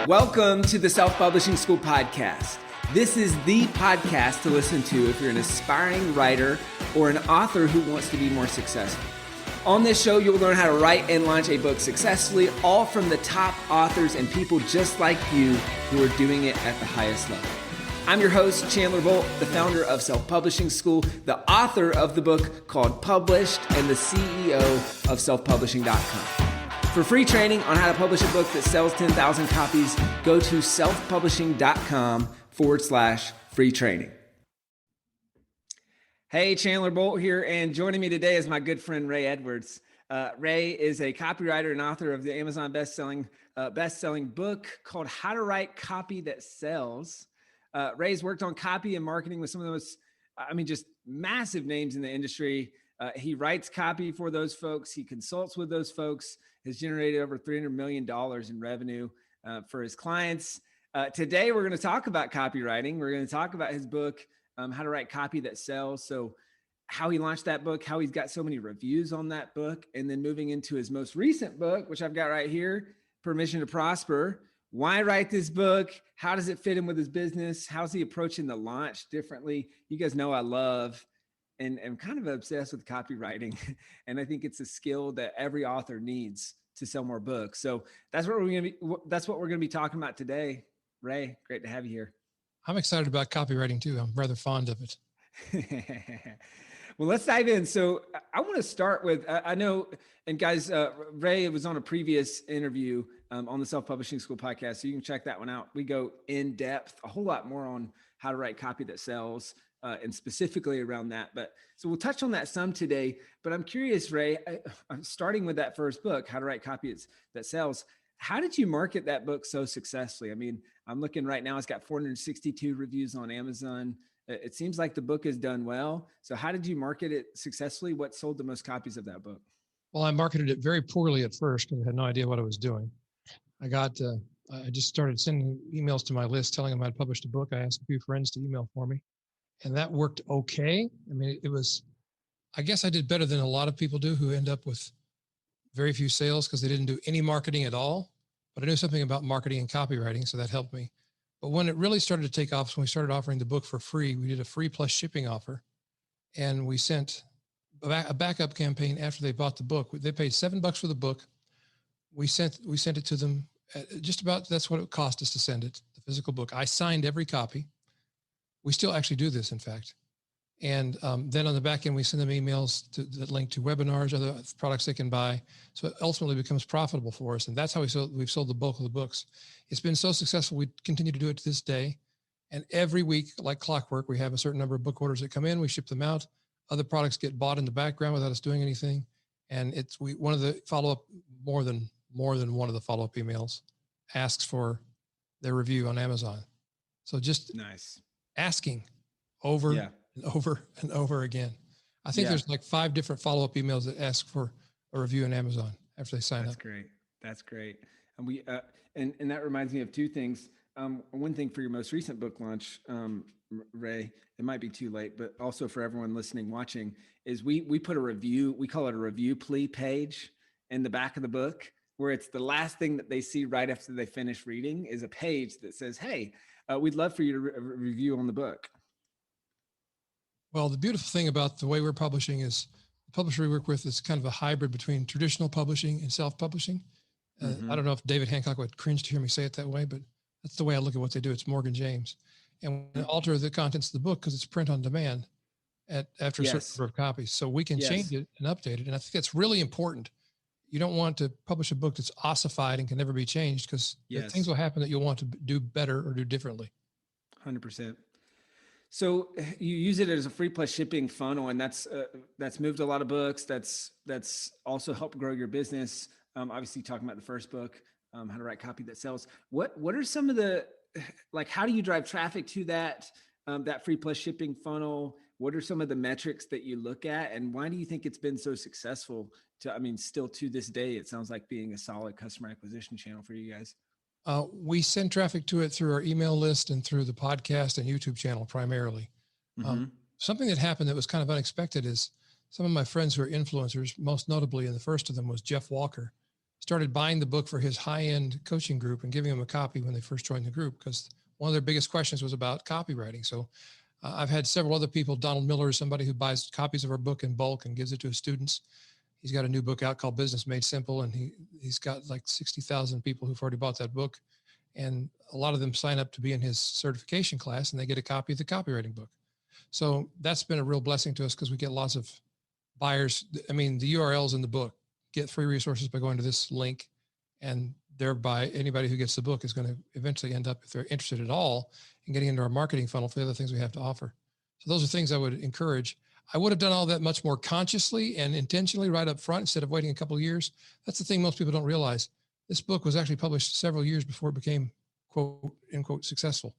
Welcome to the Self-Publishing School podcast. This is the podcast to listen to if you're an aspiring writer or an author who wants to be more successful. On this show, you'll learn how to write and launch a book successfully, all from the top authors and people just like you who are doing it at the highest level. I'm your host, Chandler Bolt, the founder of Self-Publishing School, the author of the book called Published, and the CEO of selfpublishing.com. For free training on how to publish a book that sells 10,000 copies, go to selfpublishing.com/free training. Hey, Chandler Bolt here, and joining me today is my good friend, Ray Edwards. Ray is a copywriter and author of the Amazon best-selling book called How to Write Copy That Sells. Ray's worked on copy and marketing with some of the most, just massive names in the industry. He writes copy for those folks. He consults with those folks, has generated over $300 million in revenue for his clients. Today, we're going to talk about copywriting. We're going to talk about his book, How to Write Copy That Sells. So how he launched that book, how he's got so many reviews on that book, and then moving into his most recent book, which I've got right here, Permission to Prosper. Why write this book? How does it fit in with his business? How's he approaching the launch differently? You guys know I love and I'm kind of obsessed with copywriting. And I think it's a skill that every author needs to sell more books. So that's what we're going to be talking about today. Ray, great to have you here. I'm excited about copywriting too. I'm rather fond of it. Well, let's dive in. So I want to start with, I know, and guys, Ray was on a previous interview on the Self-Publishing School podcast. So you can check that one out. We go in depth, a whole lot more on how to write copy that sells. And specifically around that. But so we'll touch on that some today, but I'm curious, Ray, I'm starting with that first book, How to Write Copy That Sells. How did you market that book so successfully? I mean, I'm looking right now, it's got 462 reviews on Amazon. It seems like the book has done well. So how did you market it successfully? What sold the most copies of that book? Well, I marketed it very poorly at first because I had no idea what I was doing. I just started sending emails to my list telling them I'd published a book. I asked a few friends to email for me. And that worked okay. I mean, I guess I did better than a lot of people do who end up with very few sales because they didn't do any marketing at all. But I knew something about marketing and copywriting, so that helped me. But when it really started to take off, when we started offering the book for free, we did a free plus shipping offer. And we sent a backup campaign after they bought the book. They paid $7 for the book. We sent it to them just about, that's what it cost us to send it, the physical book. I signed every copy. We still actually do this, in fact. And then on the back end, we send them emails that link to webinars, other products they can buy. So it ultimately becomes profitable for us. And that's how we've sold the bulk of the books. It's been so successful. We continue to do it to this day. And every week, like clockwork, we have a certain number of book orders that come in. We ship them out. Other products get bought in the background without us doing anything. And one of the follow-up, more than one of the follow-up emails asks for their review on Amazon. So just nice. Asking over and over and over again. I think there's like 5 different follow-up emails that ask for a review on Amazon after they sign up. That's great. And we and that reminds me of 2 things. One thing for your most recent book launch, Ray, it might be too late, but also for everyone listening, watching, is we put a review, we call it a review plea page in the back of the book, where it's the last thing that they see right after they finish reading is a page that says, hey, we'd love for you to review on the book. Well, the beautiful thing about the way we're publishing is the publisher we work with is kind of a hybrid between traditional publishing and self-publishing. I don't know if David Hancock would cringe to hear me say it that way, but that's the way I look at what they do. It's Morgan James. And we alter the contents of the book because it's print on demand after a certain number of copies. So we can change it and update it. And I think that's really important. You don't want to publish a book that's ossified and can never be changed because things will happen that you'll want to do better or do differently. 100%. So you use it as a free plus shipping funnel, and that's moved a lot of books. That's also helped grow your business. Obviously talking about the first book, How to Write Copy That Sells. What are some of the, how do you drive traffic to that free plus shipping funnel? What are some of the metrics that you look at, and why do you think it's been so successful still to this day, it sounds like being a solid customer acquisition channel for you guys? We send traffic to it through our email list and through the podcast and YouTube channel primarily. Something that happened that was kind of unexpected is some of my friends who are influencers, most notably, and the first of them was Jeff Walker, started buying the book for his high-end coaching group and giving them a copy when they first joined the group, because one of their biggest questions was about copywriting. So I've had several other people. Donald Miller is somebody who buys copies of our book in bulk and gives it to his students. He's got a new book out called Business Made Simple, and he's got like 60,000 people who've already bought that book. And a lot of them sign up to be in his certification class, and they get a copy of the copywriting book. So that's been a real blessing to us, because we get lots of buyers. I mean, the URLs in the book: get free resources by going to this link, and thereby anybody who gets the book is going to eventually end up, if they're interested at all, in getting into our marketing funnel for the other things we have to offer. So those are things I would encourage. I would have done all that much more consciously and intentionally right up front, instead of waiting a couple of years. That's the thing most people don't realize. This book was actually published several years before it became, quote, unquote, successful,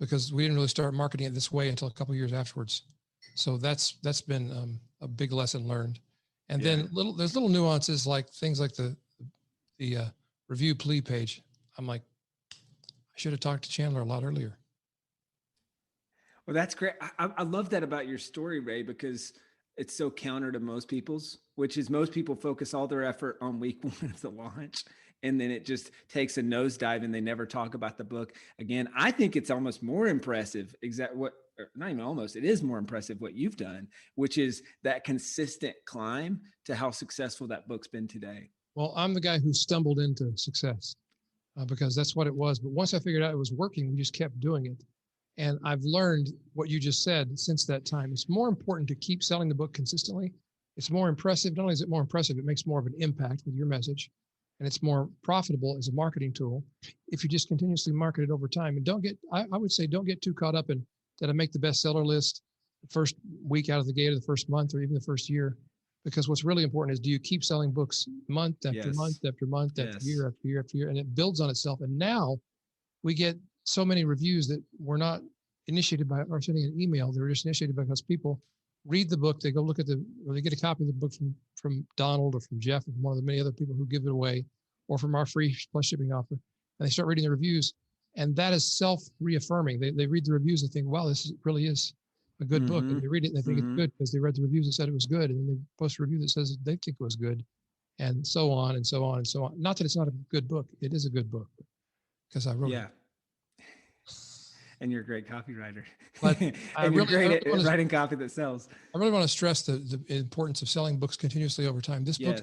because we didn't really start marketing it this way until a couple of years afterwards. So that's been a big lesson learned. And then there's little nuances, like things like the review plea page. I'm like, I should have talked to Chandler a lot earlier. Well, that's great. I love that about your story, Ray, because it's so counter to most people's, which is most people focus all their effort on week one of the launch, and then it just takes a nosedive and they never talk about the book again. I think it's almost more impressive, not even almost, it is more impressive what you've done, which is that consistent climb to how successful that book's been today. Well, I'm the guy who stumbled into success because that's what it was. But once I figured out it was working, we just kept doing it. And I've learned what you just said since that time. It's more important to keep selling the book consistently. It's more impressive. Not only is it more impressive, it makes more of an impact with your message, and it's more profitable as a marketing tool if you just continuously market it over time. And I would say, don't get too caught up in, did I make the bestseller list the first week out of the gate, or the first month, or even the first year? Because what's really important is, do you keep selling books month after month after month after year after year after year, and it builds on itself. And now we get so many reviews that were not initiated by or sending an email. They were just initiated because people read the book, they go look at or they get a copy of the book from Donald or from Jeff or from one of the many other people who give it away, or from our free plus shipping offer, and they start reading the reviews, and that is self-reaffirming. They read the reviews and think, wow, really is a good book. And they read it and they think it's good because they read the reviews and said it was good, and then they post a review that says they think it was good, and so on and so on and so on. Not that it's not a good book. It is a good book because I wrote it. And you're a great copywriter. But and you're great at writing copy that sells. I really want to stress the importance of selling books continuously over time. This book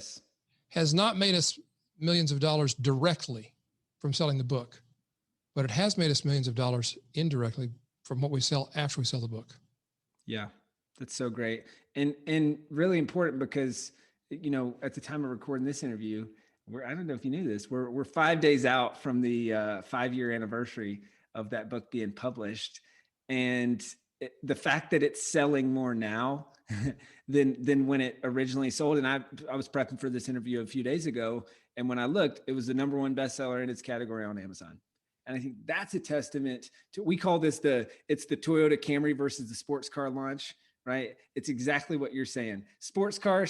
has not made us millions of dollars directly from selling the book, but it has made us millions of dollars indirectly from what we sell after we sell the book. Yeah, that's so great. And really important, because, at the time of recording this interview, I don't know if you knew this, we're 5 days out from the 5-year anniversary of that book being published. And the fact that it's selling more now than when it originally sold. And I was prepping for this interview a few days ago, and when I looked, it was the #1 bestseller in its category on Amazon. And I think that's a testament to, we call this it's the Toyota Camry versus the sports car launch, right? It's exactly what you're saying. Sports car,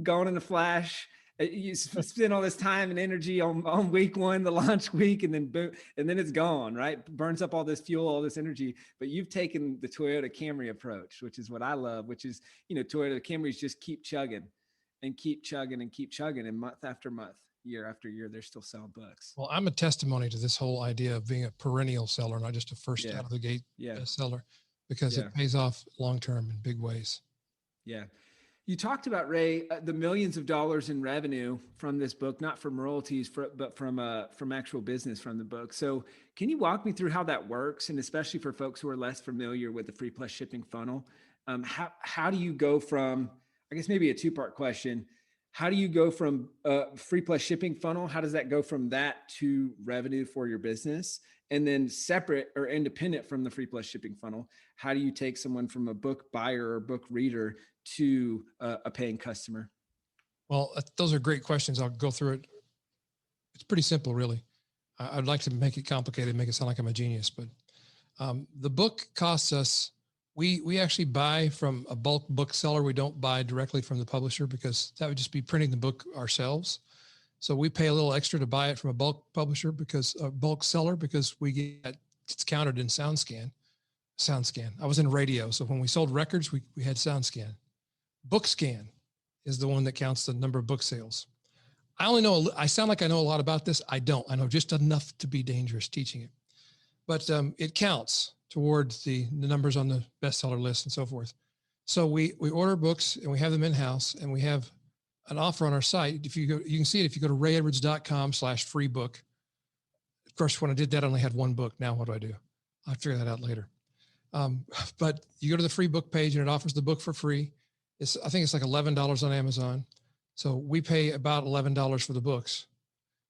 gone in a flash. You spend all this time and energy on week one, the launch week, and then boom, and then it's gone, right? Burns up all this fuel, all this energy. But you've taken the Toyota Camry approach, which is what I love, which is, Toyota Camrys just keep chugging and keep chugging and keep chugging. And month after month, year after year, they're still selling books. Well, I'm a testimony to this whole idea of being a perennial seller, not just a first out of the gate seller, because it pays off long-term in big ways. Yeah. You talked about, Ray, the millions of dollars in revenue from this book, not from royalties, but from actual business from the book. So can you walk me through how that works? And especially for folks who are less familiar with the free plus shipping funnel, how do you go from, I guess maybe a two-part question, how do you go from free plus shipping funnel? How does that go from that to revenue for your business? And then separate or independent from the free plus shipping funnel, how do you take someone from a book buyer or book reader to a paying customer? Well, those are great questions. I'll go through it. It's pretty simple, really. I'd like to make it complicated, make it sound like I'm a genius, but the book costs us, we actually buy from a bulk bookseller. We don't buy directly from the publisher, because that would just be printing the book ourselves. So we pay a little extra to buy it from a bulk publisher, because a bulk seller, because it's counted in SoundScan. I was in radio. So when we sold records, we had SoundScan. BookScan is the one that counts the number of book sales. I only know, I sound like I know a lot about this. I don't. I know just enough to be dangerous teaching it. But it counts towards the numbers on the bestseller list and so forth. So we order books and we have them in-house, and we have an offer on our site. If you go, you can see it if you go to rayedwards.com/free book. Of course, when I did that, I only had one book. Now what do I do? I'll figure that out later. But you go to the free book page and it offers the book for free. I think it's like $11 on Amazon. So we pay about $11 for the books,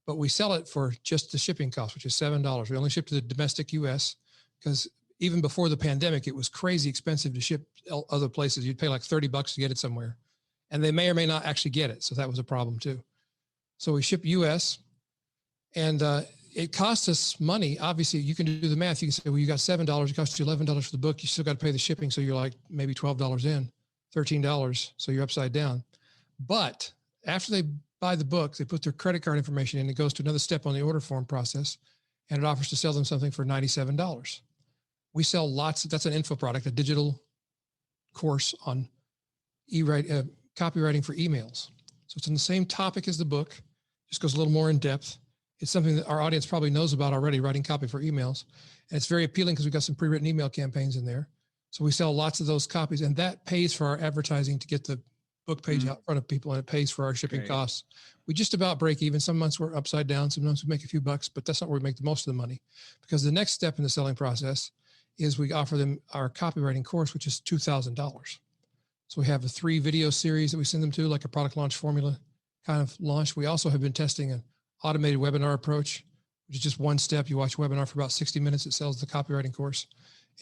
but we sell it for just the shipping cost, which is $7. We only ship to the domestic US, because even before the pandemic, it was crazy expensive to ship other places. You'd pay like $30 to get it somewhere, and they may or may not actually get it. So that was a problem too. So we ship US, and it costs us money. Obviously, you can do the math. You can say, well, you got $7. It costs you $11 for the book. You still got to pay the shipping. So you're like maybe $12 in, $13. So you're upside down. But after they buy the book, they put their credit card information in. It goes to another step on the order form process, and it offers to sell them something for $97. We sell lots. That's an info product, a digital course on copywriting for emails. So it's on the same topic as the book, just goes a little more in depth. It's something that our audience probably knows about already, writing copy for emails. And it's very appealing because we've got some pre-written email campaigns in there. So we sell lots of those copies, and that pays for our advertising to get the book page out in front of people, and it pays for our shipping costs. We just about break even. Some months we're upside down. Some months we make a few bucks, but that's not where we make the most of the money, because the next step in the selling process is we offer them our copywriting course, which is $2,000. So we have a 3 video series that we send them to, like a product launch formula kind of launch. We also have been testing an automated webinar approach, which is just one step. You watch a webinar for about 60 minutes. It sells the copywriting course.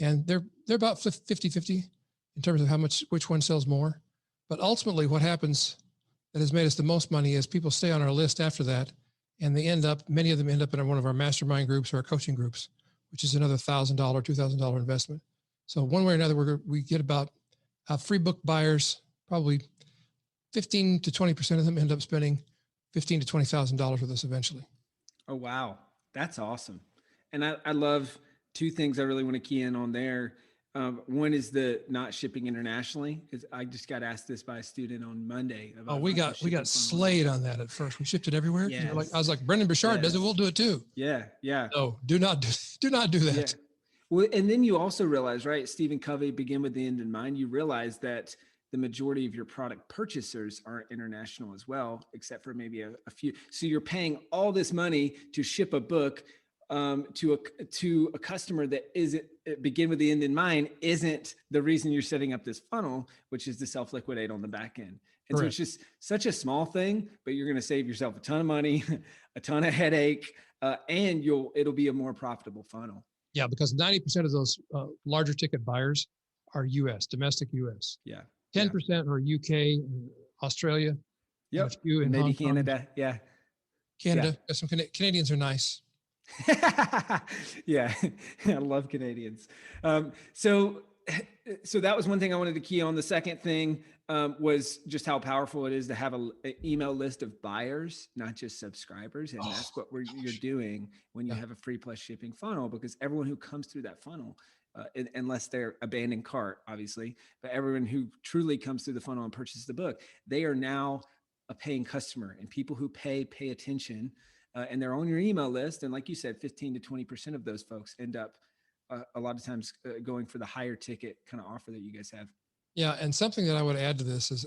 And they're about 50-50 in terms of which one sells more. But ultimately what happens that has made us the most money is people stay on our list after that, and many of them end up in one of our mastermind groups or our coaching groups, which is another $1,000, $2,000 investment. So one way or another, we get about free book buyers, probably 15 to 20% of them end up spending $15,000 to $20,000 with us eventually. Oh, wow. That's awesome. And I love 2 things I really want to key in on there. One is the not shipping internationally. I just got asked this by a student on Monday. About we got slayed on that at first. We shipped it everywhere. Yes. I was like, Brendan Bouchard does it. We'll do it too. Yeah. No, do not do that. Yeah. Well, and then you also realize, right? Stephen Covey, Begin with the End in Mind. You realize that the majority of your product purchasers are international as well, except for maybe a few. So you're paying all this money to ship a book to a customer that isn't Begin with the End in Mind, isn't the reason you're setting up this funnel, which is to self-liquidate on the back end. And Correct. So it's just such a small thing, but you're going to save yourself a ton of money, a ton of headache, and it'll be a more profitable funnel. Yeah, because 90% of those larger ticket buyers are US, domestic US. Yeah. 10% are UK, Australia. Yep. A few in maybe Hong Kong. Canada. Yeah. Canada. Yeah. Some Canadians are nice. Yeah. I love Canadians. So that was one thing I wanted to key on. The second thing was just how powerful it is to have an email list of buyers, not just subscribers. And that's what you're doing when you have a free plus shipping funnel, because everyone who comes through that funnel, unless they're abandoned cart, obviously, but everyone who truly comes through the funnel and purchases the book, they are now a paying customer, and people who pay attention, and they're on your email list. And like you said, 15 to 20% of those folks end up a lot of times going for the higher ticket kind of offer that you guys have. Yeah. And something that I would add to this is,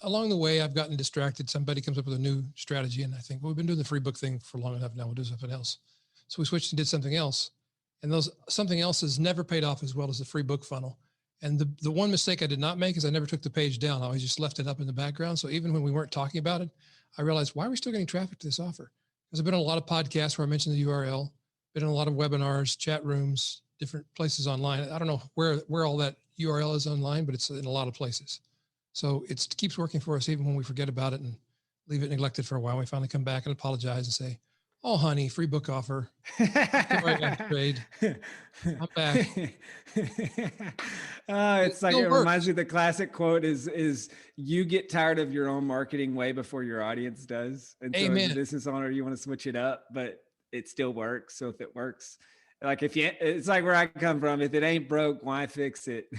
along the way, I've gotten distracted. Somebody comes up with a new strategy, and I think, well, we've been doing the free book thing for long enough now. We'll do something else. So we switched and did something else. And something else has never paid off as well as the free book funnel. And the one mistake I did not make is I never took the page down. I always just left it up in the background. So even when we weren't talking about it, I realized, why are we still getting traffic to this offer? Because I've been on a lot of podcasts where I mentioned the URL, been in a lot of webinars, chat rooms, different places online. I don't know where all that URL is online, but it's in a lot of places. So it keeps working for us even when we forget about it and leave it neglected for a while. We finally come back and apologize and say, oh, honey, free book offer. Trade. I'm back. It's like, it reminds me of the classic quote is you get tired of your own marketing way before your audience does. And so as a business owner, you want to switch it up, but it still works. So if it works, it's like where I come from. If it ain't broke, why fix it?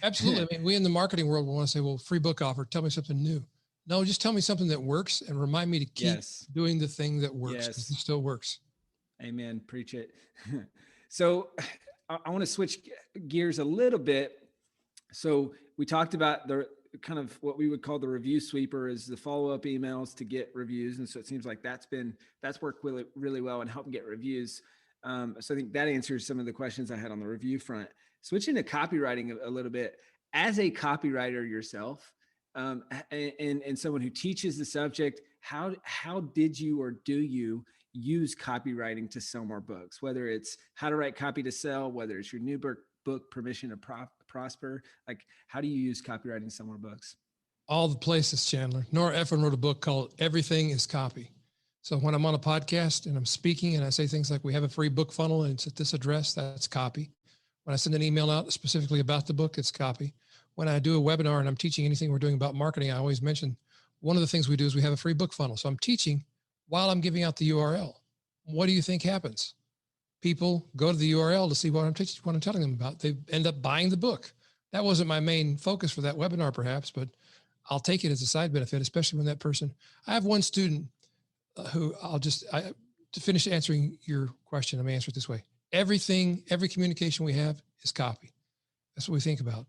Absolutely. I mean, we in the marketing world want to say, well, free book offer, tell me something new. No, just tell me something that works and remind me to keep Yes. doing the thing that works because it Yes. still works. Amen. Preach it. So I want to switch gears a little bit. So we talked about the kind of what we would call the review sweeper is the follow-up emails to get reviews. And so it seems like that's worked really, really well and helping get reviews. So I think that answers some of the questions I had on the review front. Switching to copywriting a little bit, as a copywriter yourself, and someone who teaches the subject, how did you or do you use copywriting to sell more books? Whether it's how to write copy to sell, whether it's your new book Permission to Prosper, like how do you use copywriting to sell more books? All the places, Chandler. Nora Ephron wrote a book called Everything is Copy. So when I'm on a podcast and I'm speaking and I say things like we have a free book funnel and it's at this address, that's copy. When I send an email out specifically about the book, it's copy. When I do a webinar and I'm teaching anything we're doing about marketing, I always mention one of the things we do is we have a free book funnel. So I'm teaching while I'm giving out the URL. What do you think happens? People go to the URL to see what I'm teaching, what I'm telling them about. They end up buying the book. That wasn't my main focus for that webinar, perhaps, but I'll take it as a side benefit, especially when that person. I have one student who to finish answering your question, let me answer it this way. Every communication we have is copy. That's what we think about.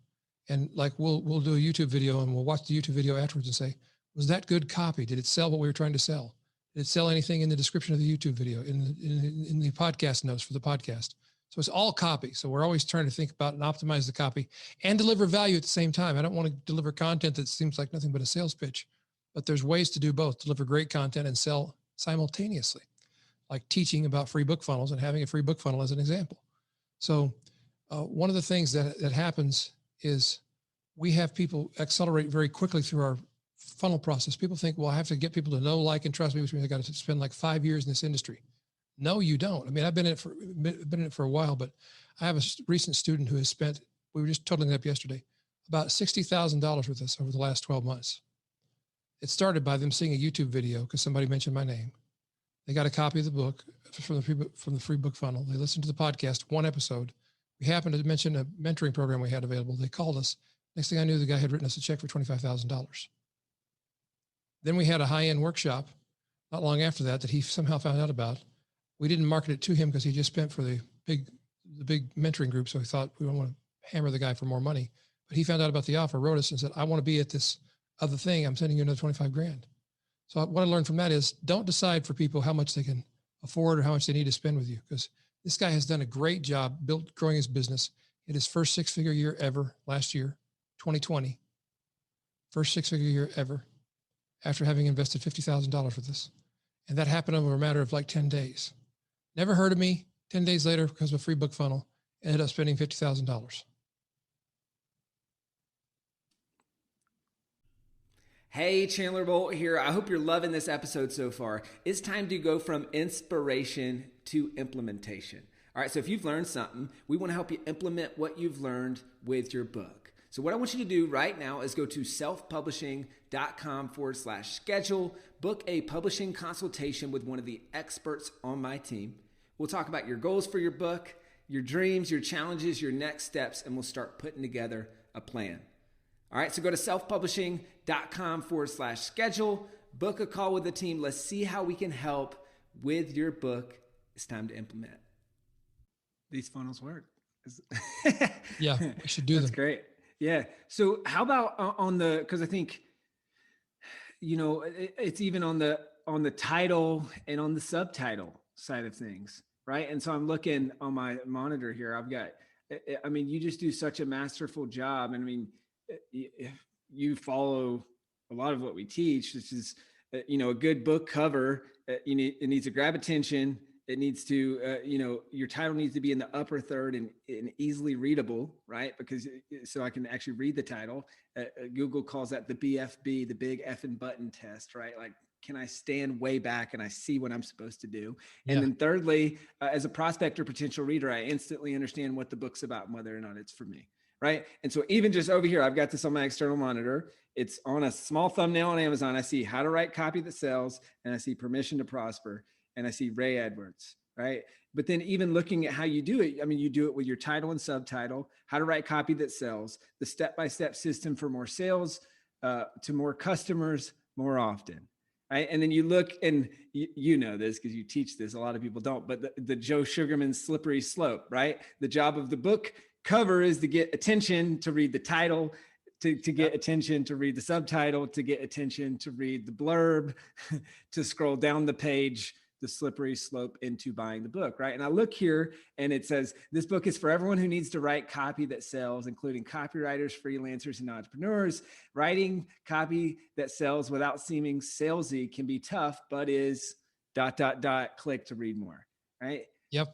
And like we'll do a YouTube video and we'll watch the YouTube video afterwards and say, was that good copy? Did it sell what we were trying to sell? Did it sell anything in the description of the YouTube video, in the podcast notes for the podcast? So it's all copy. So we're always trying to think about and optimize the copy and deliver value at the same time. I don't want to deliver content that seems like nothing but a sales pitch, but there's ways to do both, deliver great content and sell simultaneously, like teaching about free book funnels and having a free book funnel as an example. So one of the things that happens is we have people accelerate very quickly through our funnel process. People think, well, I have to get people to know, like, and trust me, which means I got to spend like 5 years in this industry. No, you don't. I mean, I've been in it for a while, but I have a recent student who has spent, we were just totaling it up yesterday, about $60,000 with us over the last 12 months. It started by them seeing a YouTube video because somebody mentioned my name. They got a copy of the book from the free book funnel. They listened to the podcast, one episode. We happened to mention a mentoring program we had available. They called us. Next thing I knew, the guy had written us a check for $25,000. Then we had a high-end workshop not long after that he somehow found out about. We didn't market it to him because he just spent for the big mentoring group. So he thought we don't want to hammer the guy for more money, but he found out about the offer, wrote us and said, I want to be at this other thing. I'm sending you another 25 grand. So what I learned from that is don't decide for people how much they can afford or how much they need to spend with you. Because this guy has done a great job growing his business. He had his first 6-figure year ever last year, 2020, first 6-figure year ever after having invested $50,000 with us. And that happened over a matter of like 10 days. Never heard of me. 10 days later, because of a free book funnel, ended up spending $50,000. Hey, Chandler Bolt here. I hope you're loving this episode so far. It's time to go from inspiration to implementation. All right, so if you've learned something, we want to help you implement what you've learned with your book. So what I want you to do right now is go to selfpublishing.com/schedule, book a publishing consultation with one of the experts on my team. We'll talk about your goals for your book, your dreams, your challenges, your next steps, and we'll start putting together a plan. All right, so go to selfpublishing.com/schedule, book a call with the team. Let's see how we can help with your book. It's time to implement. These funnels work. Yeah, we should do That's them. great. Yeah. So how about on the, because I think, it's even on the title and on the subtitle side of things, right? And so I'm looking on my monitor here. I've got, you just do such a masterful job. And I mean, you follow a lot of what we teach, which is, a good book cover. It needs to grab attention. It needs to, your title needs to be in the upper third and easily readable, right? Because so I can actually read the title. Google calls that the BFB, the big effing button test, right? Like, can I stand way back and I see what I'm supposed to do? Yeah. And then thirdly, as a prospect or potential reader, I instantly understand what the book's about and whether or not it's for me, right? And so even just over here, I've got this on my external monitor. It's on a small thumbnail on Amazon. I see how to write copy that sells, and I see Permission to Prosper, and I see Ray Edwards, right? But then even looking at how you do it, you do it with your title and subtitle, how to write copy that sells, the step-by-step system for more sales, to more customers, more often. Right. And then you look, and you know this because you teach this, a lot of people don't, but the Joe Sugarman slippery slope, right? The job of the book cover is to get attention to read the title, to get attention to read the subtitle, to get attention to read the blurb, to scroll down the page, the slippery slope into buying the book, right? And I look here and it says, this book is for everyone who needs to write copy that sells, including copywriters, freelancers, and entrepreneurs. Writing copy that sells without seeming salesy can be tough, but is ... click to read more, right? Yep.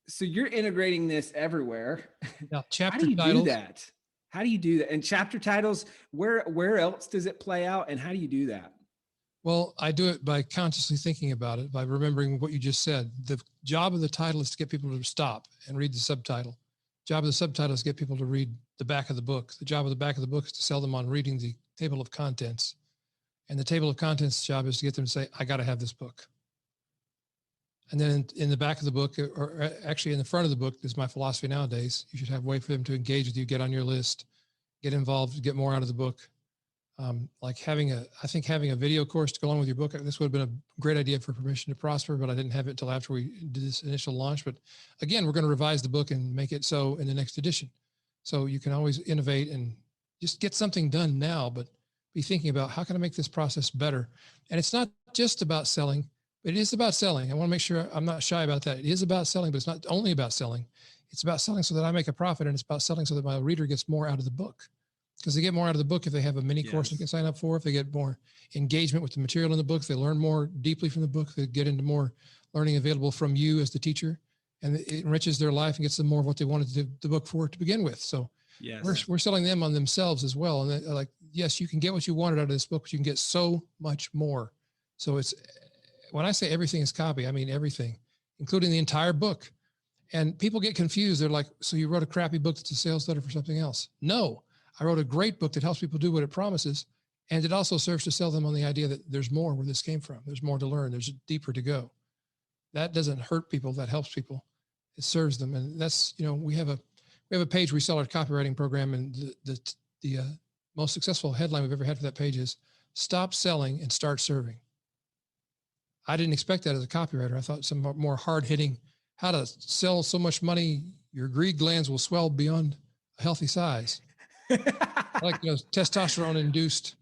So you're integrating this everywhere. Now, chapter How do you titles, do that? How do you do that? And chapter titles, where else does it play out? And how do you do that? well, I do it by consciously thinking about it, by remembering what you just said. The job of the title is to get people to stop and read the subtitle. Job of the subtitle is to get people to read the back of the book. The job of the back of the book is to sell them on reading the table of contents. And the table of contents job is to get them to say, I got to have this book. And then in the back of the book, or actually in the front of the book, is my philosophy nowadays. You should have a way for them to engage with you, get on your list, get involved, get more out of the book. Like I think having a video course to go along with your book, this would have been a great idea for Permission to Prosper, but I didn't have it until after we did this initial launch. But again, we're going to revise the book and make it so in the next edition. So you can always innovate and just get something done now, but be thinking about how can I make this process better? And it's not just about selling, but it is about selling. I want to make sure I'm not shy about that. It is about selling, but it's not only about selling. It's about selling so that I make a profit, and it's about selling so that my reader gets more out of the book. Because they get more out of the book if they have a mini course they can sign up for, if they get more engagement with the material in the book, if they learn more deeply from the book, they get into more learning available from you as the teacher, and it enriches their life and gets them more of what they wanted the book for to begin with. So we're selling them on themselves as well. And like, yes, you can get what you wanted out of this book, but you can get so much more. So it's, when I say everything is copy, I mean everything, including the entire book. And people get confused. They're like, so you wrote a crappy book that's a sales letter for something else? No. I wrote a great book that helps people do what it promises. And it also serves to sell them on the idea that there's more where this came from. There's more to learn. There's deeper to go. That doesn't hurt people. That helps people. It serves them. And that's, we have a page where we sell our copywriting program. And the most successful headline we've ever had for that page is stop selling and start serving. I didn't expect that as a copywriter. I thought some more hard hitting, how to sell so much money, your greed glands will swell beyond a healthy size. Like, testosterone induced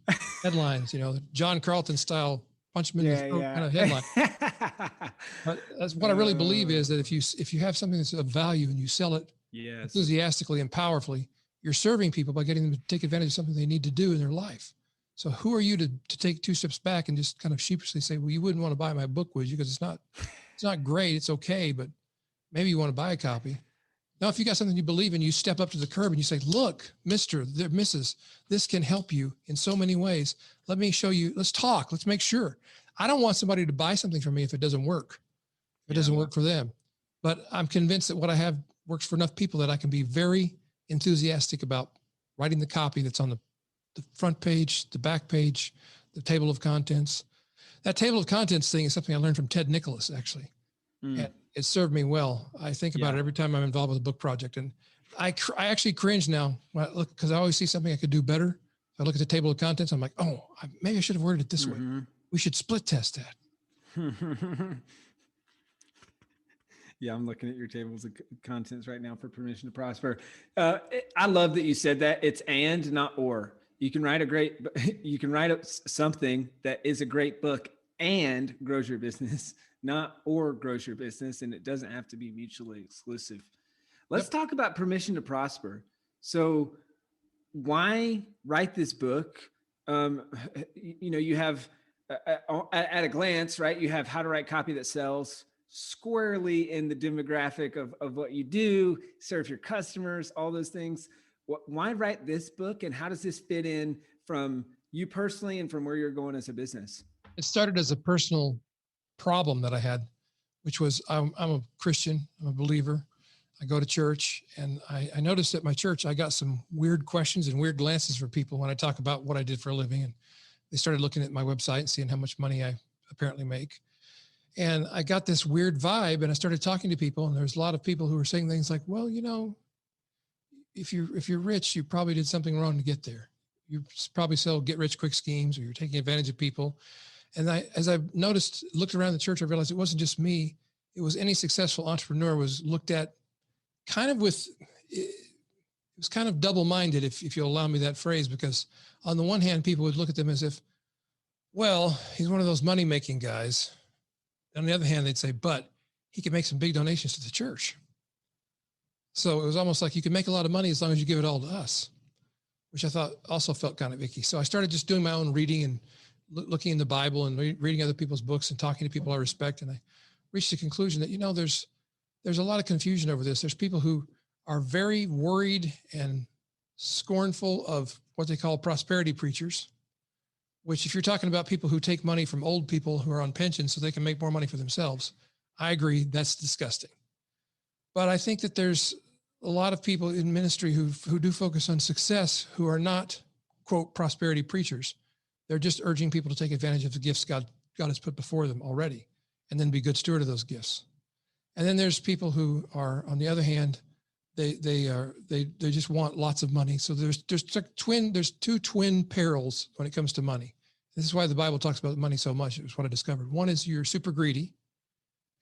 headlines, John Carlton style, punch them in the throat kind of headline. But that's what I really believe is that if you have something that's of value and you sell it enthusiastically and powerfully, you're serving people by getting them to take advantage of something they need to do in their life. So who are you to take two steps back and just kind of sheepishly say, well, you wouldn't want to buy my book, would you? Because it's not great. It's okay, but maybe you want to buy a copy. Now, if you got something you believe in, you step up to the curb and you say, look, Mr., Mrs., this can help you in so many ways. Let me show you. Let's talk. Let's make sure. I don't want somebody to buy something from me if it doesn't work. If it doesn't work for them. But I'm convinced that what I have works for enough people that I can be very enthusiastic about writing the copy that's on the front page, the back page, the table of contents. That table of contents thing is something I learned from Ted Nicholas, actually. And it served me well. I think about it every time I'm involved with a book project. And I actually cringe now when I look, because I always see something I could do better. If I look at the table of contents, I'm like, oh, maybe I should have worded it this way. We should split test that. Yeah, I'm looking at your tables of contents right now for Permission to Prosper. I love that you said that. It's and, not or. You can write something that is a great book and grows your business, not or grows your business, and it doesn't have to be mutually exclusive. Let's talk about Permission to Prosper. So why write this book? You have at a glance, right? You have how to write copy that sells, squarely in the demographic of what you do, serve your customers, all those things. Why write this book, and how does this fit in from you personally and from where you're going as a business? It started as a personal problem that I had, which was I'm a Christian, I'm a believer. I go to church, and I noticed at my church, I got some weird questions and weird glances from people when I talk about what I did for a living. And they started looking at my website and seeing how much money I apparently make. And I got this weird vibe, and I started talking to people, and there's a lot of people who were saying things like, well, if you're rich, you probably did something wrong to get there. you probably sell get rich quick schemes, or you're taking advantage of people. And as I've noticed, looked around the church, I realized it wasn't just me. It was any successful entrepreneur was looked at kind of with, it was kind of double-minded, if you'll allow me that phrase, because on the one hand, people would look at them as if, well, he's one of those money-making guys. On the other hand, they'd say, but he could make some big donations to the church. So it was almost like you could make a lot of money as long as you give it all to us, which I thought also felt kind of icky. So I started just doing my own reading and looking in the Bible and reading other people's books and talking to people I respect. And I reached the conclusion that, there's a lot of confusion over this. There's people who are very worried and scornful of what they call prosperity preachers, which if you're talking about people who take money from old people who are on pensions so they can make more money for themselves, I agree, that's disgusting. But I think that there's a lot of people in ministry who do focus on success who are not, quote, prosperity preachers. They're just urging people to take advantage of the gifts God has put before them already, and then be good steward of those gifts. And then there's people who are, on the other hand, they just want lots of money. So there's two twin perils when it comes to money. This is why the Bible talks about money so much. It was what I discovered. One is you're super greedy,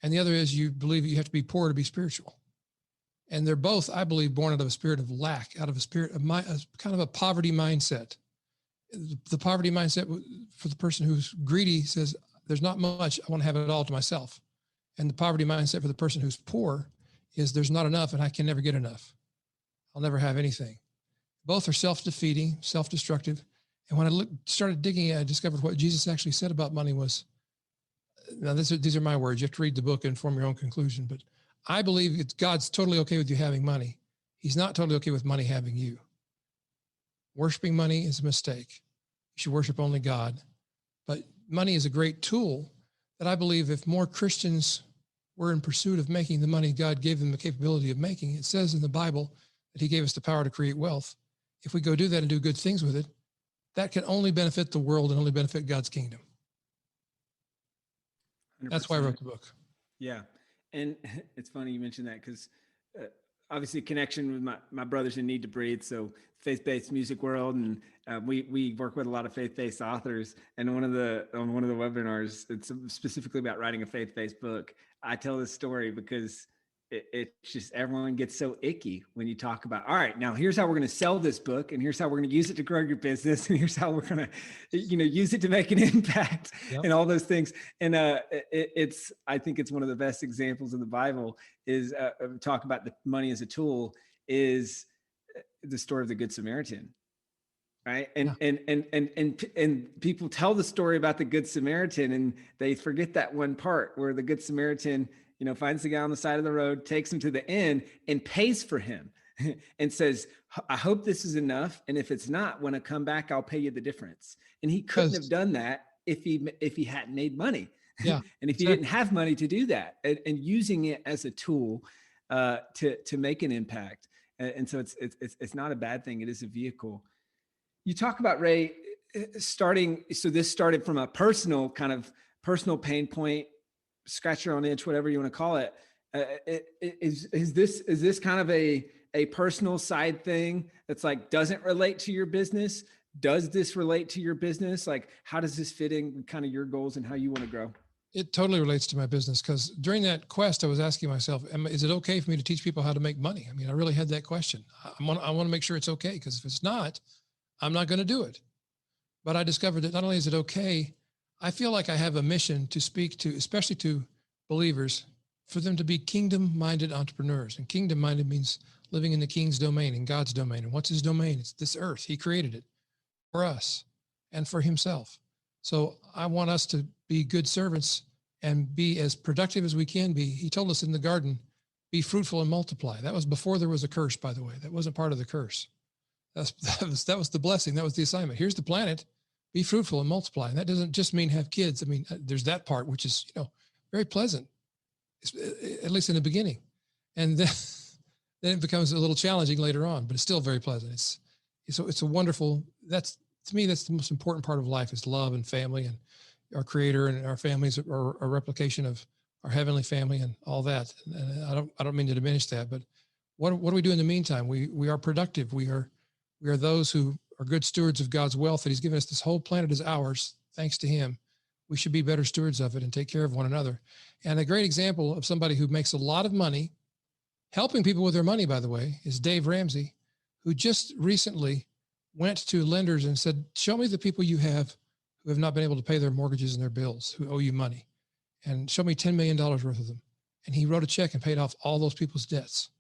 and the other is you believe you have to be poor to be spiritual. And they're both, I believe, born out of a spirit of lack, out of a spirit of kind of a poverty mindset. The poverty mindset for the person who's greedy says, there's not much, I want to have it all to myself. And the poverty mindset for the person who's poor is there's not enough and I can never get enough. I'll never have anything. Both are self-defeating, self-destructive. And when I started digging, I discovered what Jesus actually said about money was, now these are my words, you have to read the book and form your own conclusion, but I believe God's totally okay with you having money. He's not totally okay with money having you. Worshiping money is a mistake. You should worship only God. But money is a great tool that I believe if more Christians were in pursuit of making the money God gave them the capability of making, it says in the Bible that he gave us the power to create wealth. If we go do that and do good things with it, that can only benefit the world and only benefit God's kingdom. 100%. That's why I wrote the book. Yeah. And it's funny you mentioned that because obviously connection with my brothers in Need to Breathe. So faith-based music world. And we work with a lot of faith-based authors. And on one of the webinars, it's specifically about writing a faith-based book. I tell this story because it's just everyone gets so icky when you talk about, all right, now here's how we're going to sell this book, and here's how we're going to use it to grow your business, and here's how we're going to, use it to make an impact. Yep. And all those things. And I think it's one of the best examples in the Bible is talk about the money as a tool is the story of the Good Samaritan. Right. And, yeah. and people tell the story about the Good Samaritan and they forget that one part where the Good Samaritan, finds the guy on the side of the road, takes him to the inn and pays for him and says, I hope this is enough. And if it's not, when I come back, I'll pay you the difference. And he couldn't have done that if he hadn't made money. Yeah. And if he didn't have money to do that and using it as a tool to make an impact. And so it's not a bad thing. It is a vehicle. You talk about, Ray, this started from a personal pain point, scratch your own itch, whatever you want to call it. Is this kind of a personal side thing that's like, doesn't relate to your business? Does this relate to your business? Like, how does this fit in with kind of your goals and how you want to grow? It totally relates to my business because during that quest, I was asking myself, is it okay for me to teach people how to make money? I mean, I really had that question. I want to make sure it's okay because if it's not, I'm not going to do it. But I discovered that not only is it okay, I feel like I have a mission to speak to, especially to believers, for them to be kingdom-minded entrepreneurs. And kingdom-minded means living in the king's domain, in God's domain. And what's his domain? It's this earth. He created it for us and for himself. So I want us to be good servants and be as productive as we can be. He told us in the garden, be fruitful and multiply. That was before there was a curse, by the way. That wasn't part of the curse. That was the blessing. That was the assignment. Here's the planet. Be fruitful and multiply. And that doesn't just mean have kids. I mean, there's that part, which is, very pleasant, at least in the beginning. And then it becomes a little challenging later on, but it's still very pleasant. It's a wonderful, to me, that's the most important part of life is love and family and our creator and our families are a replication of our heavenly family and all that. And I don't mean to diminish that, but what do we do in the meantime? We are productive. We are those who are good stewards of God's wealth, that he's given us. This whole planet is ours, thanks to him. We should be better stewards of it and take care of one another. And a great example of somebody who makes a lot of money, helping people with their money, by the way, is Dave Ramsey, who just recently went to lenders and said, show me the people you have who have not been able to pay their mortgages and their bills, who owe you money, and show me $10 million worth of them. And he wrote a check and paid off all those people's debts.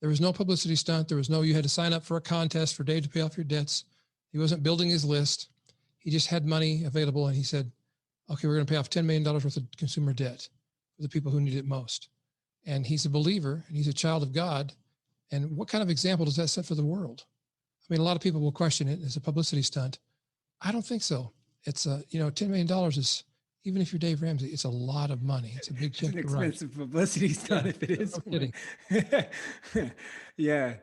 There was no publicity stunt. There was no, you had to sign up for a contest for Dave to pay off your debts. He wasn't building his list. He just had money available. And he said, okay, we're going to pay off $10 million worth of consumer debt for the people who need it most. And he's a believer and he's a child of God. And what kind of example does that set for the world? I mean, a lot of people will question it as a publicity stunt. I don't think so. It's $10 million is, even if you're Dave Ramsey, it's a lot of money. It's a big check. It's an expensive publicity stunt if it is. No kidding. Yeah.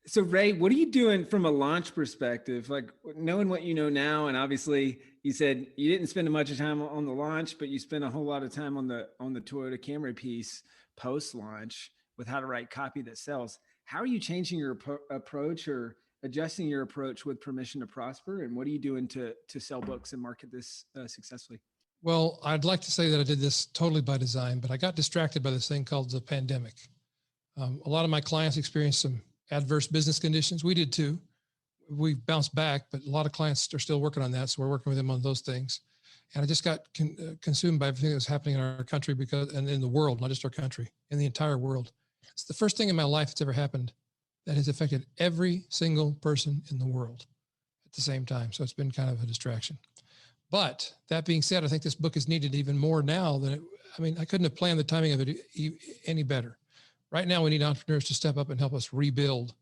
So Ray, what are you doing from a launch perspective? Like knowing what you know now, and obviously you said you didn't spend much time on the launch, but you spent a whole lot of time on the Toyota Camry piece post-launch with how to write copy that sells. How are you changing your approach or adjusting your approach with Permission to Prosper? And what are you doing to sell books and market this successfully? Well, I'd like to say that I did this totally by design, but I got distracted by this thing called the pandemic. A lot of my clients experienced some adverse business conditions. We did too. We bounced back, but a lot of clients are still working on that. So we're working with them on those things. And I just got consumed by everything that was happening in our country and in the world, not just our country, in the entire world. It's the first thing in my life that's ever happened that has affected every single person in the world at the same time. So it's been kind of a distraction. But that being said, I think this book is needed even more now than I couldn't have planned the timing of it any better. Right now, we need entrepreneurs to step up and help us rebuild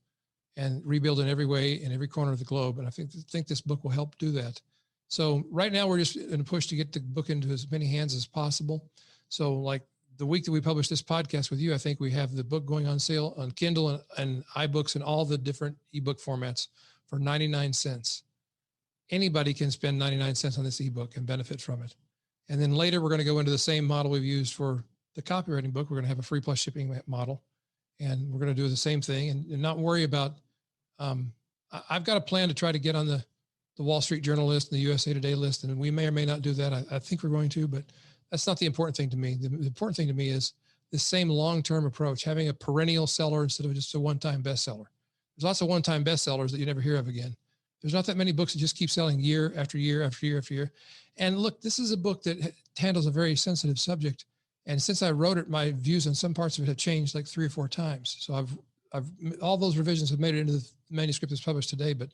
in every way, in every corner of the globe. And I think this book will help do that. So right now we're just in a push to get the book into as many hands as possible. So like the week that we publish this podcast with you, I think we have the book going on sale on Kindle and iBooks and all the different ebook formats for 99 cents. Anybody can spend 99 cents on this ebook and benefit from it. And then later we're going to go into the same model we've used for the copywriting book. We're going to have a free plus shipping model, and we're going to do the same thing and not worry about, I've got a plan to try to get on the Wall Street Journal list and the USA Today list. And we may or may not do that. I think we're going to, but that's not the important thing to me. The important thing to me is this same long-term approach, having a perennial seller instead of just a one-time bestseller. There's lots of one-time bestsellers that you never hear of again. There's not that many books that just keep selling year after year after year after year. And look, this is a book that handles a very sensitive subject. And since I wrote it, my views on some parts of it have changed like 3 or 4 times. So I've all those revisions have made it into the manuscript that's published today, but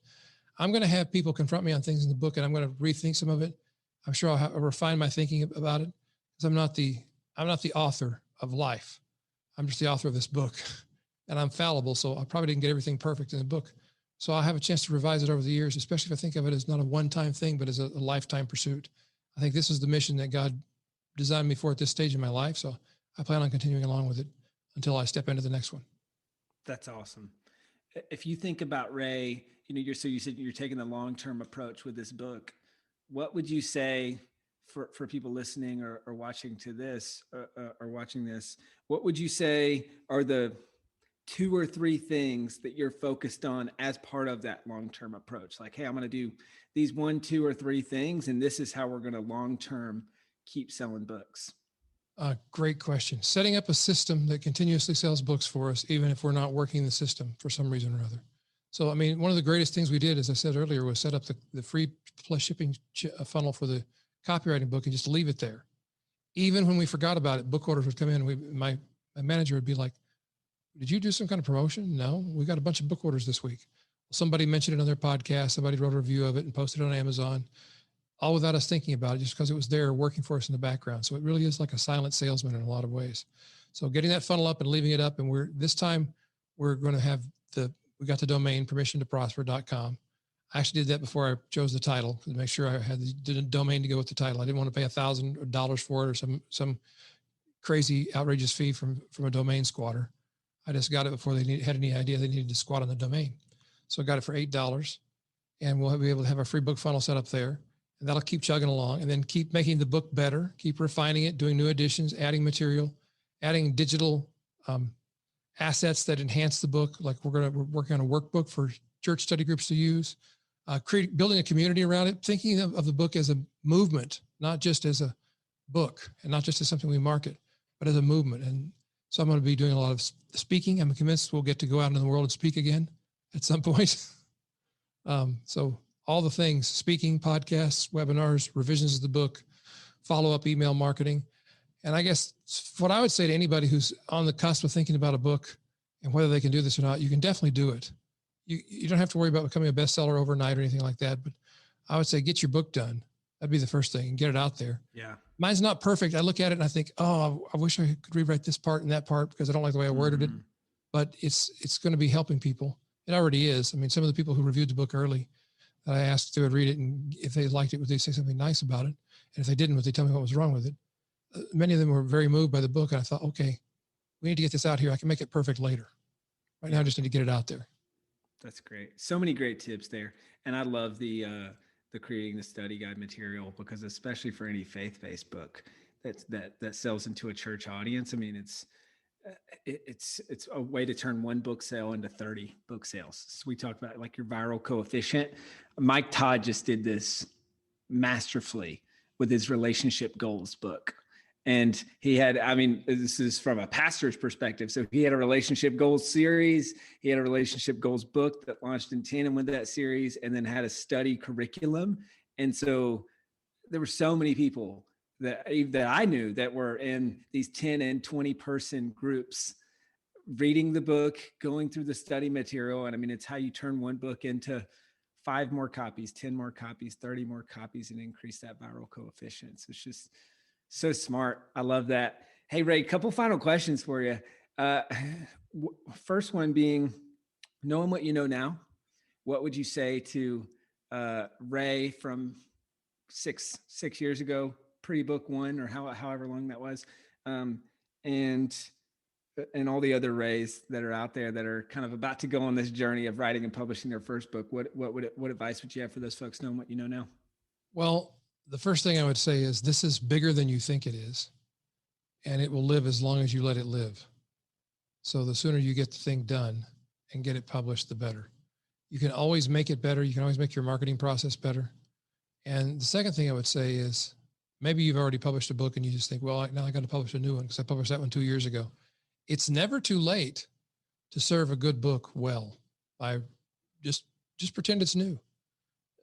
I'm going to have people confront me on things in the book and I'm going to rethink some of it. I'm sure I'll refine my thinking about it because I'm not the author of life. I'm just the author of this book and I'm fallible. So I probably didn't get everything perfect in the book. So I'll have a chance to revise it over the years, especially if I think of it as not a one-time thing, but as a lifetime pursuit. I think this is the mission that God designed me for at this stage in my life. So I plan on continuing along with it until I step into the next one. That's awesome. If you think about Ray, you said you're taking the long-term approach with this book. What would you say for people listening or watching to this or watching this? What would you say are the 2 or 3 things that you're focused on as part of that long-term approach? Like, hey, I'm going to do these 1, 2, or 3 things, and this is how we're going to long-term keep selling books. Great question. Setting up a system that continuously sells books for us, even if we're not working the system for some reason or other. So, one of the greatest things we did, as I said earlier, was set up the free plus shipping funnel for the copywriting book and just leave it there. Even when we forgot about it, book orders would come in. My manager would be like, did you do some kind of promotion? No, we got a bunch of book orders this week. Somebody mentioned it on their podcast. Somebody wrote a review of it and posted it on Amazon, all without us thinking about it, just because it was there working for us in the background. So it really is like a silent salesman in a lot of ways. So getting that funnel up and leaving it up. And this time we're going to have we got the domain permissiontoprosper.com. I actually did that before I chose the title to make sure I had the domain to go with the title. I didn't want to pay $1,000 for it or some crazy outrageous fee from a domain squatter. I just got it before they had any idea they needed to squat on the domain. So I got it for $8 and we'll be able to have a free book funnel set up there, and that'll keep chugging along and then keep making the book better, keep refining it, doing new additions, adding material, adding digital assets that enhance the book. Like we're working on a workbook for church study groups to use. building a community around it, thinking of the book as a movement, not just as a book and not just as something we market, but as a movement. And so I'm going to be doing a lot of speaking. I'm convinced we'll get to go out into the world and speak again at some point. So all the things, speaking, podcasts, webinars, revisions of the book, follow-up email marketing. And I guess what I would say to anybody who's on the cusp of thinking about a book and whether they can do this or not, you can definitely do it. You don't have to worry about becoming a bestseller overnight or anything like that, but I would say get your book done. That'd be the first thing, and get it out there. Yeah. Mine's not perfect. I look at it and I think, oh, I wish I could rewrite this part and that part because I don't like the way I worded it, but it's going to be helping people. It already is. I mean, some of the people who reviewed the book early that I asked if they would read it, and if they liked it, would they say something nice about it? And if they didn't, would they tell me what was wrong with it? Many of them were very moved by the book. And I thought, okay, we need to get this out here. I can make it perfect later. Right now, I just need to get it out there. That's great. So many great tips there. And I love the creating the study guide material, because especially for any faith-based book that sells into a church audience, I mean, it's a way to turn one book sale into 30 book sales. So we talked about like your viral coefficient. Mike Todd just did this masterfully with his relationship goals book. And he had, I mean, this is from a pastor's perspective. So he had a relationship goals series. He had a relationship goals book that launched in tandem with that series, and then had a study curriculum. And so there were so many people that I knew that were in these 10 and 20 person groups, reading the book, going through the study material. And I mean, it's how you turn one book into 5 more copies, 10 more copies, 30 more copies, and increase that viral coefficient. So it's just so smart. I love that. Hey, Ray, couple final questions for you. First one being, knowing what you know now, what would you say to Ray from six years ago, pre-book one, or however long that was, and all the other Rays that are out there that are kind of about to go on this journey of writing and publishing their first book? What advice would you have for those folks knowing what you know now? Well, the first thing I would say is this is bigger than you think it is, and it will live as long as you let it live. So the sooner you get the thing done and get it published, the better. You can always make it better. You can always make your marketing process better. And the second thing I would say is, maybe you've already published a book and you just think, well, now I got to publish a new one because I published that one 2 years ago. It's never too late to serve a good book well. I just pretend it's new.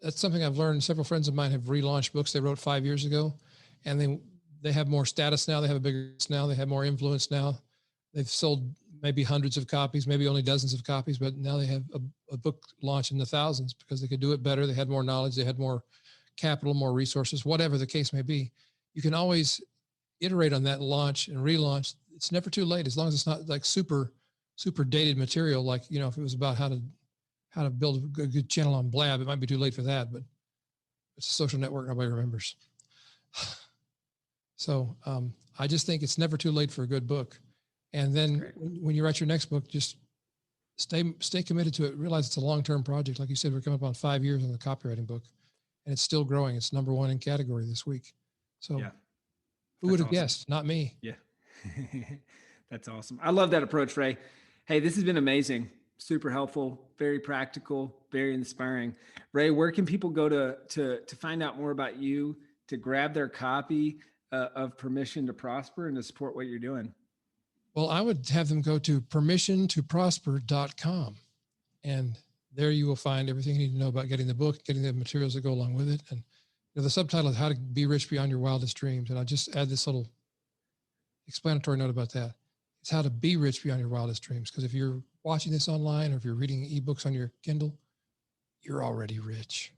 That's something I've learned. Several friends of mine have relaunched books they wrote 5 years ago, and they have more status now. They have a bigger now. They have more influence now. They've sold maybe hundreds of copies, maybe only dozens of copies, but now they have a book launch in the thousands because they could do it better. They had more knowledge. They had more capital, more resources, whatever the case may be. You can always iterate on that, launch and relaunch. It's never too late, as long as it's not like super dated material. Like, you know, if it was about how to build a good channel on Blab, it might be too late for that, but it's a social network nobody remembers. So I just think it's never too late for a good book. And then when you write your next book, just stay committed to it. Realize it's a long-term project. Like you said, we're coming up on 5 years on the copywriting book, and it's still growing. It's number 1 in category this week. So yeah. Who would have guessed? Not me. Yeah. That's awesome. I love that approach, Ray. Hey, this has been amazing. Super helpful, very practical, very inspiring. Ray, where can people go to find out more about you, to grab their copy of Permission to Prosper and to support what you're doing? Well, I would have them go to permissiontoprosper.com, and there you will find everything you need to know about getting the book, getting the materials that go along with it. And the subtitle is How to Be Rich Beyond Your Wildest Dreams. And I'll just add this little explanatory note about that. It's how to be rich beyond your wildest dreams. Because if you're watching this online, or if you're reading ebooks on your Kindle, you're already rich.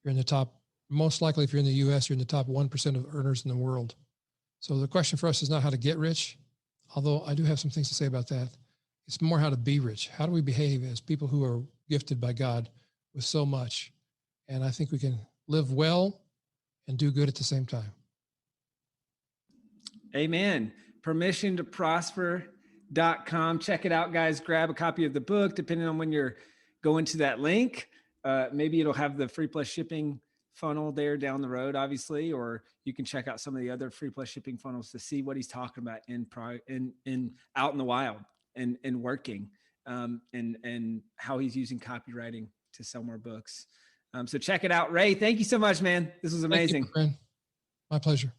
You're in the top, most likely if you're in the US, you're in the top 1% of earners in the world. So the question for us is not how to get rich, although I do have some things to say about that. It's more how to be rich. How do we behave as people who are gifted by God with so much? And I think we can live well and do good at the same time. Amen. Permissiontoprosper.com. Check it out, guys. Grab a copy of the book, depending on when you're going to that link. Maybe it'll have the free plus shipping funnel there down the road, obviously, or you can check out some of the other free plus shipping funnels to see what he's talking about in out in the wild and working, and how he's using copywriting to sell more books. So check it out. Ray, thank you so much, man. This was amazing. Thank you, friend. My pleasure.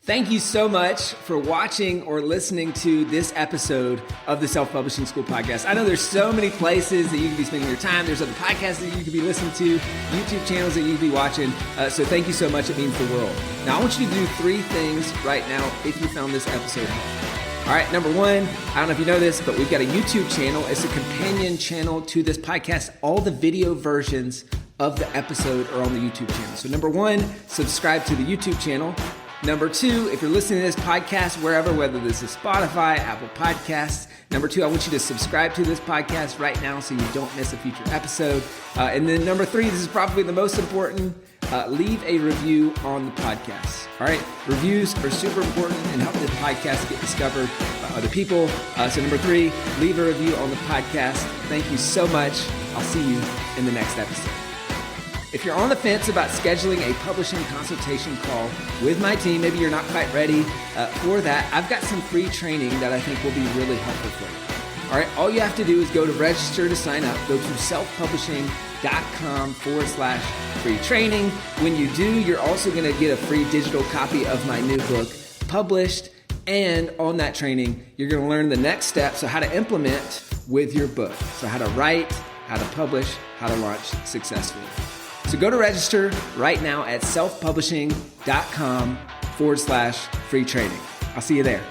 Thank you so much for watching or listening to this episode of the Self-Publishing School podcast. I know there's so many places that you can be spending your time. There's other podcasts that you could be listening to, YouTube channels that you could be watching. So thank you so much. It means the world. Now, I want you to do 3 things right now if you found this episode helpful. All right, number 1, I don't know if you know this, but we've got a YouTube channel. It's a companion channel to this podcast. All the video versions of the episode are on the YouTube channel. So number 1, subscribe to the YouTube channel. Number 2, if you're listening to this podcast wherever, whether this is Spotify, Apple Podcasts, number 2, I want you to subscribe to this podcast right now so you don't miss a future episode. And then number 3, this is probably the most important, leave a review on the podcast. All right, reviews are super important and help this podcast get discovered by other people. So number 3, leave a review on the podcast. Thank you so much. I'll see you in the next episode. If you're on the fence about scheduling a publishing consultation call with my team, maybe you're not quite ready for that, I've got some free training that I think will be really helpful for you. All right, all you have to do is go to register to sign up. Go to selfpublishing.com/free training. When you do, you're also going to get a free digital copy of my new book published. And on that training, you're going to learn the next steps, so how to implement with your book. So how to write, how to publish, how to launch successfully. So go to register right now at selfpublishing.com/free training. I'll see you there.